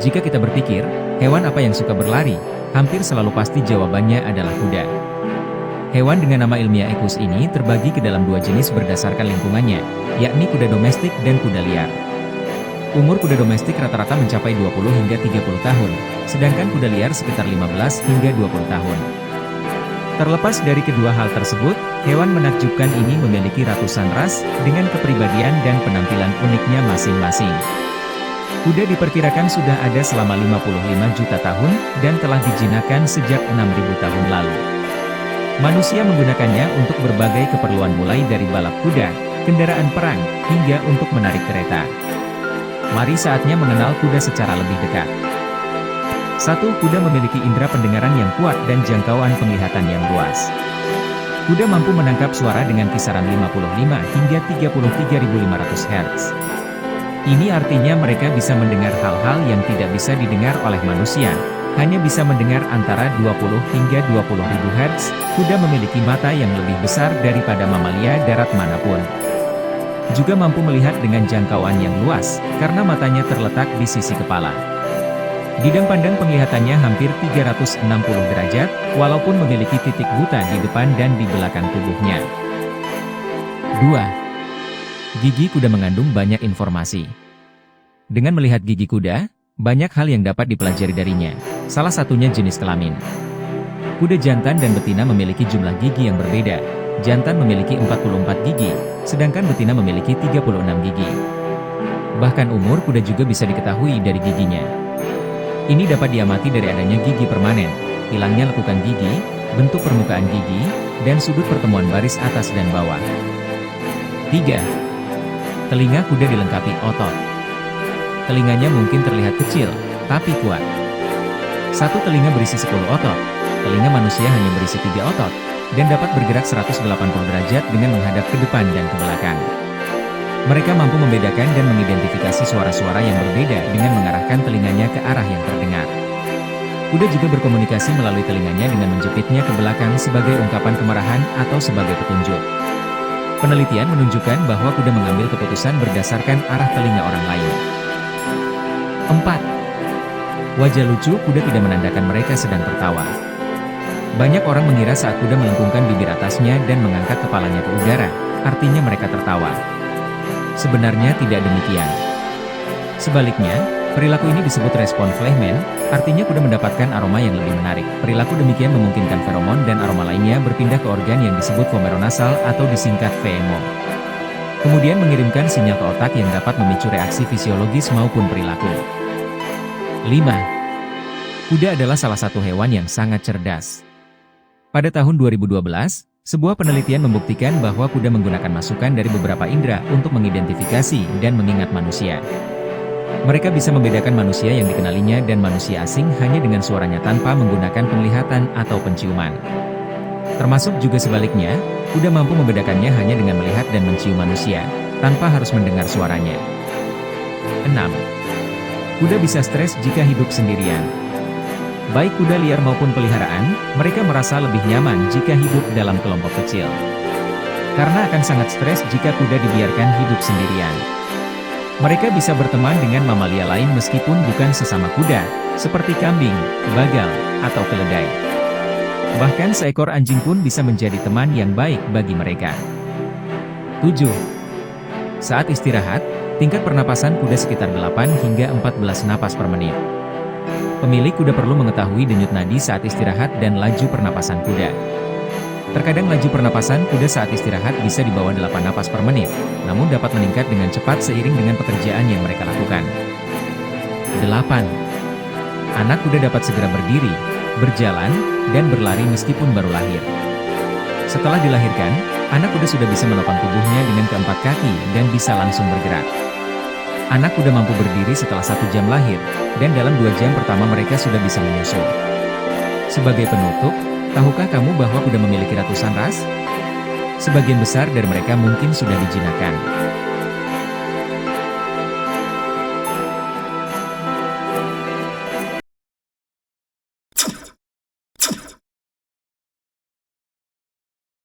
Jika kita berpikir, hewan apa yang suka berlari, hampir selalu pasti jawabannya adalah kuda. Hewan dengan nama ilmiah Equus ini terbagi ke dalam dua jenis berdasarkan lingkungannya, yakni kuda domestik dan kuda liar. Umur kuda domestik rata-rata mencapai 20 hingga 30 tahun, sedangkan kuda liar sekitar 15 hingga 20 tahun. Terlepas dari kedua hal tersebut, hewan menakjubkan ini memiliki ratusan ras, dengan kepribadian dan penampilan uniknya masing-masing. Kuda diperkirakan sudah ada selama 55 juta tahun, dan telah dijinakkan sejak 6.000 tahun lalu. Manusia menggunakannya untuk berbagai keperluan mulai dari balap kuda, kendaraan perang, hingga untuk menarik kereta. Mari saatnya mengenal kuda secara lebih dekat. 1. Kuda memiliki indera pendengaran yang kuat dan jangkauan penglihatan yang luas. Kuda mampu menangkap suara dengan kisaran 55 hingga 33.500 Hz. Ini artinya mereka bisa mendengar hal-hal yang tidak bisa didengar oleh manusia, hanya bisa mendengar antara 20 hingga 20.000 Hz. Kuda memiliki mata yang lebih besar daripada mamalia darat manapun. Juga mampu melihat dengan jangkauan yang luas, karena matanya terletak di sisi kepala. Bidang pandang penglihatannya hampir 360 derajat, walaupun memiliki titik buta di depan dan di belakang tubuhnya. 2. Gigi kuda mengandung banyak informasi. Dengan melihat gigi kuda, banyak hal yang dapat dipelajari darinya, salah satunya jenis kelamin. Kuda jantan dan betina memiliki jumlah gigi yang berbeda. Jantan memiliki 44 gigi, sedangkan betina memiliki 36 gigi. Bahkan umur kuda juga bisa diketahui dari giginya. Ini dapat diamati dari adanya gigi permanen, hilangnya lekukan gigi, bentuk permukaan gigi, dan sudut pertemuan baris atas dan bawah. 3. Telinga kuda dilengkapi otot. Telinganya mungkin terlihat kecil, tapi kuat. Satu telinga berisi 10 otot, telinga manusia hanya berisi 3 otot, dan dapat bergerak 180 derajat dengan menghadap ke depan dan ke belakang. Mereka mampu membedakan dan mengidentifikasi suara-suara yang berbeda dengan mengarahkan telinganya ke arah yang terdengar. Kuda juga berkomunikasi melalui telinganya dengan menjepitnya ke belakang sebagai ungkapan kemarahan atau sebagai petunjuk. Penelitian menunjukkan bahwa kuda mengambil keputusan berdasarkan arah telinga orang lain. 4. Wajah lucu kuda tidak menandakan mereka sedang tertawa. Banyak orang mengira saat kuda melengkungkan bibir atasnya dan mengangkat kepalanya ke udara, artinya mereka tertawa. Sebenarnya tidak demikian. Sebaliknya, perilaku ini disebut respon Fleischmann, artinya kuda mendapatkan aroma yang lebih menarik. Perilaku demikian memungkinkan feromon dan aroma lainnya berpindah ke organ yang disebut vomeronasal atau disingkat VMO. Kemudian mengirimkan sinyal ke otak yang dapat memicu reaksi fisiologis maupun perilaku. 5. Kuda adalah salah satu hewan yang sangat cerdas. Pada tahun 2012, sebuah penelitian membuktikan bahwa kuda menggunakan masukan dari beberapa indera untuk mengidentifikasi dan mengingat manusia. Mereka bisa membedakan manusia yang dikenalinya dan manusia asing hanya dengan suaranya tanpa menggunakan penglihatan atau penciuman. Termasuk juga sebaliknya, kuda mampu membedakannya hanya dengan melihat dan mencium manusia, tanpa harus mendengar suaranya. 6. Kuda bisa stres jika hidup sendirian. Baik kuda liar maupun peliharaan, mereka merasa lebih nyaman jika hidup dalam kelompok kecil. Karena akan sangat stres jika kuda dibiarkan hidup sendirian. Mereka bisa berteman dengan mamalia lain meskipun bukan sesama kuda, seperti kambing, bagal, atau keledai. Bahkan seekor anjing pun bisa menjadi teman yang baik bagi mereka. 7. Saat istirahat, tingkat pernapasan kuda sekitar 8 hingga 14 napas per menit. Pemilik kuda perlu mengetahui denyut nadi saat istirahat dan laju pernapasan kuda. Terkadang laju pernapasan kuda saat istirahat bisa di bawah 8 napas per menit, namun dapat meningkat dengan cepat seiring dengan pekerjaan yang mereka lakukan. 8. Anak kuda dapat segera berdiri, berjalan, dan berlari meskipun baru lahir. Setelah dilahirkan, anak kuda sudah bisa menopang tubuhnya dengan keempat kaki dan bisa langsung bergerak. Anak kuda mampu berdiri setelah 1 jam lahir, dan dalam 2 jam pertama mereka sudah bisa menyusul. Sebagai penutup, tahukah kamu bahwa kuda memiliki ratusan ras? Sebagian besar dari mereka mungkin sudah dijinakkan.